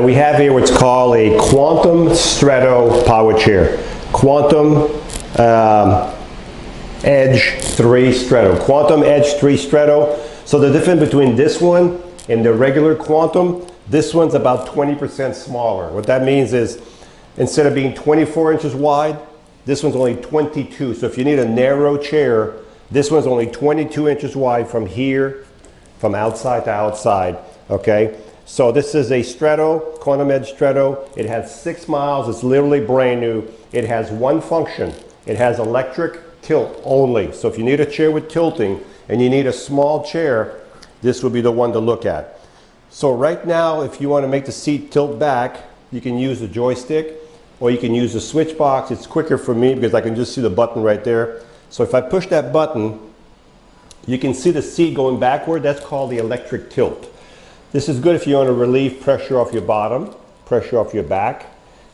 We have here what's called a Quantum Stretto power chair. Quantum Edge 3 Stretto. Quantum Edge 3 Stretto. So the difference between this one and the regular Quantum, this one's about 20% smaller. What that means is instead of being 24 inches wide, this one's only 22. So if you need a narrow chair, this one's only 22 inches wide from here, from outside to outside, okay? So this is a Stretto, Quantum Edge Stretto. It has 6 miles, it's literally brand new. It has one function. It has electric tilt only. So if you need a chair with tilting and you need a small chair, this would be the one to look at. So right now, if you want to make the seat tilt back, you can use the joystick or you can use the switch box. It's quicker for me because I can just see the button right there. So if I push that button, you can see the seat going backward. That's called the electric tilt. This is good if you want to relieve pressure off your bottom, pressure off your back.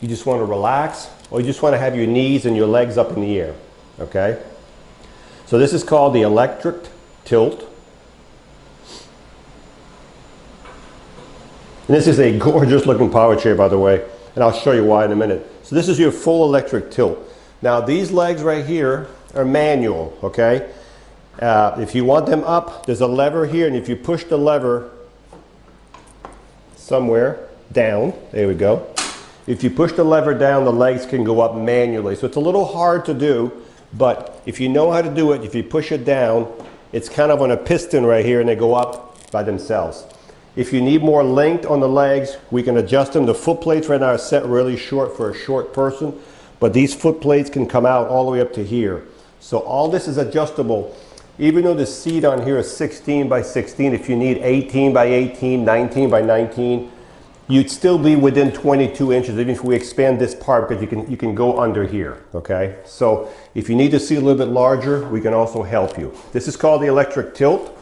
You just want to relax, or you just want to have your knees and your legs up in the air, okay? So this is called the electric tilt. And this is a gorgeous looking power chair, by the way, and I'll show you why in a minute. So this is your full electric tilt. Now these legs right here are manual, okay? If you want them up, there's a lever here, and if you push the lever somewhere down, there we go. If you push the lever down, the legs can go up manually. So it's a little hard to do, but if you know how to do it, if you push it down, it's kind of on a piston right here and they go up by themselves. If you need more length on the legs, we can adjust them. The foot plates right now are set really short for a short person, but these foot plates can come out all the way up to here. So all this is adjustable. Even though the seat on here is 16 by 16, if you need 18 by 18, 19 by 19, you'd still be within 22 inches, even if we expand this part, because you can go under here, okay? So if you need the seat a little bit larger, we can also help you. This is called the electric tilt.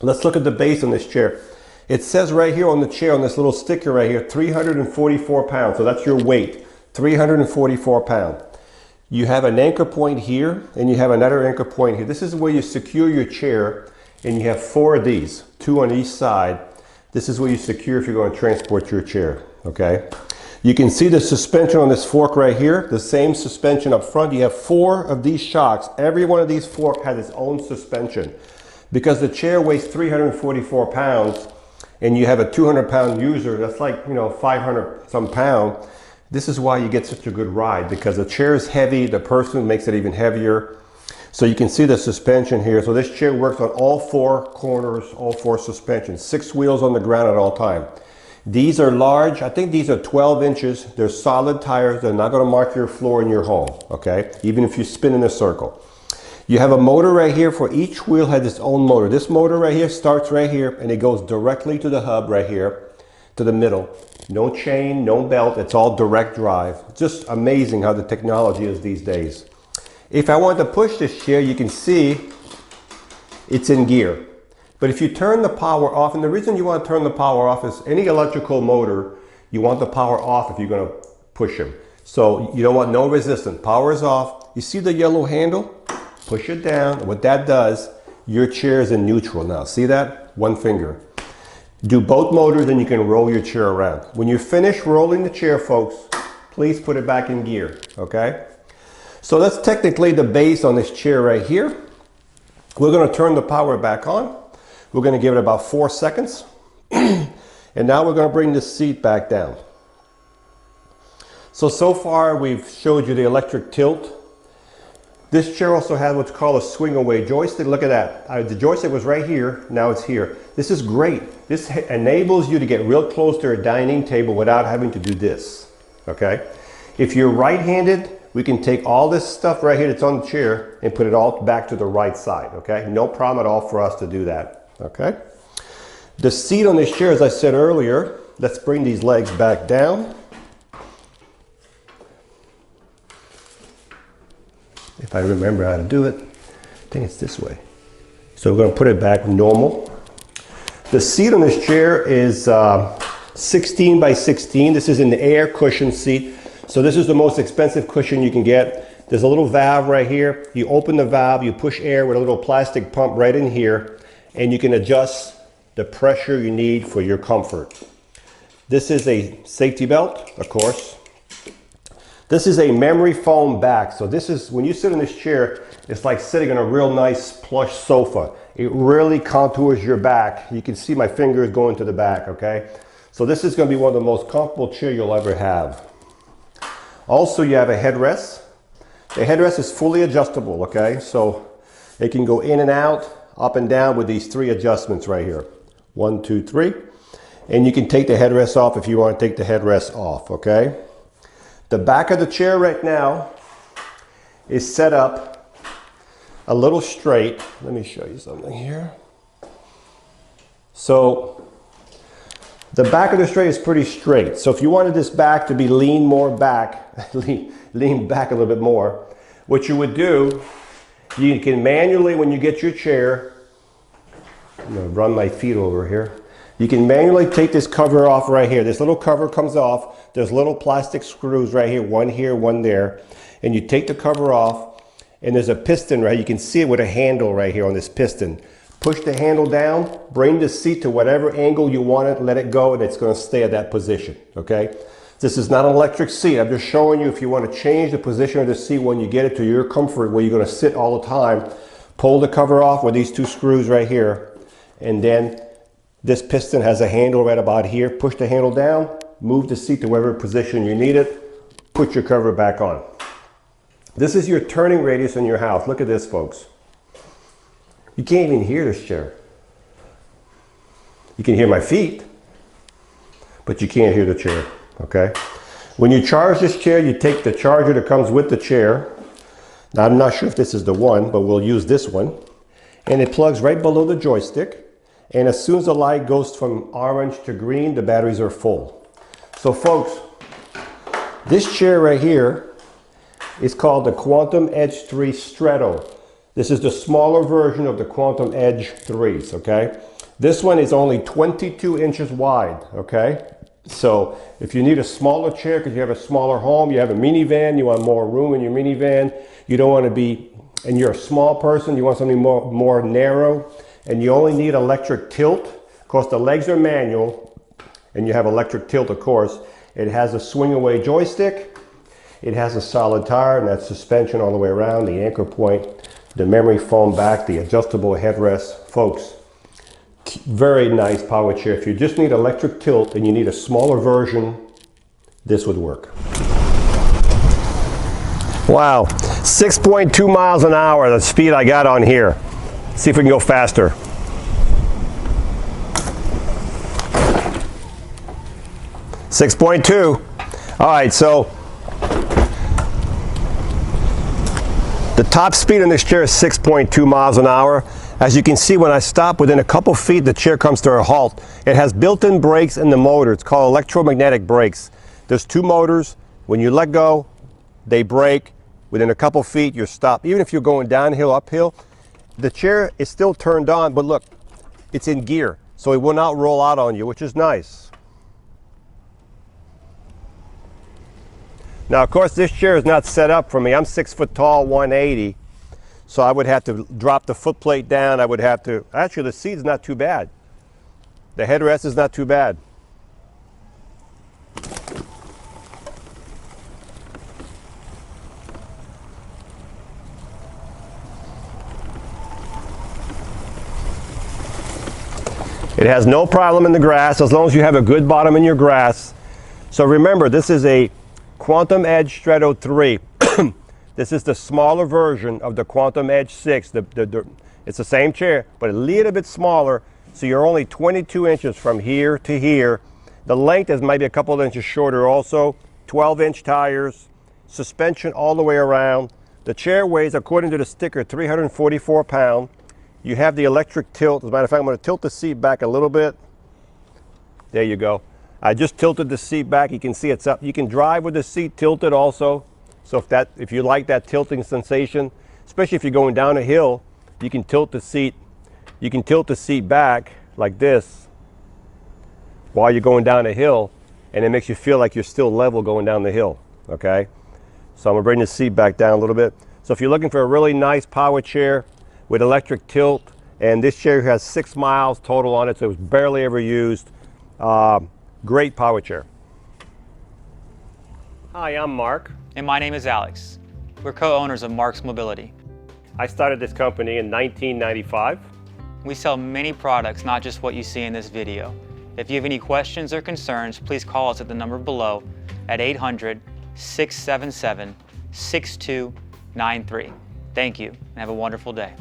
Let's look at the base on this chair. It says right here on the chair, on this little sticker right here, 344 pounds. So that's your weight, 344 pounds. You have an anchor point here, and you have another anchor point here. This is where you secure your chair, and you have 4 of these, 2 on each side. This is where you secure if you're going to transport your chair, okay? You can see the suspension on this fork right here, the same suspension up front. You have 4 of these shocks. Every one of these forks has its own suspension. Because the chair weighs 344 pounds, and you have a 200-pound user, that's like, 500 some pound. This is why you get such a good ride, because the chair is heavy, the person makes it even heavier. So you can see the suspension here. So this chair works on all 4 corners, all 4 suspensions, 6 wheels on the ground at all time. These are large, I think these are 12 inches. They're solid tires, they're not gonna mark your floor in your home, okay? Even if you spin in a circle. You have a motor right here. For each wheel has its own motor. This motor right here starts right here, and it goes directly to the hub right here, to the middle. No chain, no belt, it's all direct drive. It's just amazing how the technology is these days. If I want to push this chair, you can see it's in gear. But if you turn the power off, and the reason you want to turn the power off is any electrical motor, you want the power off if you're going to push them. So you don't want no resistance. Power is off. You see the yellow handle? Push it down. What that does, your chair is in neutral now. See that? One finger. Do both motors and you can roll your chair around. When you finish rolling the chair, folks, please put it back in gear, okay? So that's technically the base on this chair right here. We're going to turn the power back on. We're going to give it about 4 seconds. And now we're going to bring the seat back down. So far we've showed you the electric tilt. This chair also has what's called a swing away joystick. Look at that. The joystick was right here, now it's here. This is great. This enables you to get real close to a dining table without having to do this, okay? If you're right-handed, we can take all this stuff right here that's on the chair and put it all back to the right side, okay? No problem at all for us to do that, okay? The seat on this chair, as I said earlier, let's bring these legs back down. If I remember how to do it, I think it's this way. So we're going to put it back normal. The seat on this chair is 16 by 16. This is an air cushion seat. So this is the most expensive cushion you can get. There's a little valve right here. You open the valve, you push air with a little plastic pump right in here, and you can adjust the pressure you need for your comfort. This is a safety belt, of course. This is a memory foam back. So this is, when you sit in this chair, it's like sitting on a real nice plush sofa. It really contours your back. You can see my fingers going to the back, okay? So this is going to be one of the most comfortable chairs you'll ever have. Also, you have a headrest. The headrest is fully adjustable, okay? So it can go in and out, up and down with these 3 adjustments right here. 1, 2, 3. And you can take the headrest off if you want to take the headrest off, okay? The back of the chair right now is set up a little straight. Let me show you something here. So the back of the tray is pretty straight. So if you wanted this back to be lean more back, lean back a little bit more, what you would do, you can manually, when you get your chair, I'm gonna run my feet over here. You can manually take this cover off right here. This little cover comes off. There's little plastic screws right here, one there. And you take the cover off, and there's a piston right here. You can see it with a handle right here on this piston. Push the handle down, bring the seat to whatever angle you want it, let it go, and it's going to stay at that position, okay? This is not an electric seat. I'm just showing you if you want to change the position of the seat when you get it to your comfort where you're going to sit all the time, pull the cover off with these 2 screws right here, and then this piston has a handle right about here. Push the handle down, move the seat to whatever position you need it, put your cover back on. This is your turning radius in your house. Look at this, folks. You can't even hear this chair. You can hear my feet, but you can't hear the chair, okay? When you charge this chair, you take the charger that comes with the chair. Now, I'm not sure if this is the one, but we'll use this one. And it plugs right below the joystick. And as soon as the light goes from orange to green, the batteries are full. So folks, this chair right here is called the Quantum Edge 3 Stretto. This is the smaller version of the Quantum Edge 3s, okay? This one is only 22 inches wide, okay? So if you need a smaller chair because you have a smaller home, you have a minivan, you want more room in your minivan, you don't want to be, and you're a small person, you want something more narrow, and you only need electric tilt. Of course, the legs are manual, and you have electric tilt, of course. It has a swing away joystick. It has a solid tire, and that's suspension all the way around, the anchor point, the memory foam back, the adjustable headrest. Folks, very nice power chair. If you just need electric tilt and you need a smaller version, this would work. Wow, 6.2 miles an hour, the speed I got on here. See if we can go faster. .2. All right, so the top speed in this chair is 6.2 miles an hour. As you can see, when I stop within a couple feet, the chair comes to a halt. It has built-in brakes in the motor. It's called electromagnetic brakes. There's 2 motors. When you let go, they brake. Within a couple feet, you're stopped. Even if you're going downhill, uphill, the chair is still turned on, but look, it's in gear, so it will not roll out on you, which is nice. Now, of course, this chair is not set up for me. I'm 6 foot tall, 180, so I would have to drop the foot plate down. I would have to, actually, the seat is not too bad. The headrest is not too bad. It has no problem in the grass as long as you have a good bottom in your grass. So remember, this is a Quantum Edge Stretto 3. This is the smaller version of the Quantum Edge 6. It's the same chair, but a little bit smaller. So you're only 22 inches from here to here. The length is maybe a couple of inches shorter also. 12-inch tires, suspension all the way around. The chair weighs, according to the sticker, 344 pounds. You have the electric tilt. As a matter of fact, I'm going to tilt the seat back a little bit. There you go. I just tilted the seat back. You can see it's up. You can drive with the seat tilted also. So if you like that tilting sensation, especially if you're going down a hill, you can tilt the seat. You can tilt the seat back like this while you're going down a hill, and it makes you feel like you're still level going down the hill. Okay. So I'm going to bring the seat back down a little bit. So if you're looking for a really nice power chair with electric tilt, and this chair has 6 miles total on it, so it was barely ever used. Great power chair. Hi, I'm Mark. And my name is Alex. We're co-owners of Marc's Mobility. I started this company in 1995. We sell many products, not just what you see in this video. If you have any questions or concerns, please call us at the number below at 800-677-6293. Thank you, and have a wonderful day.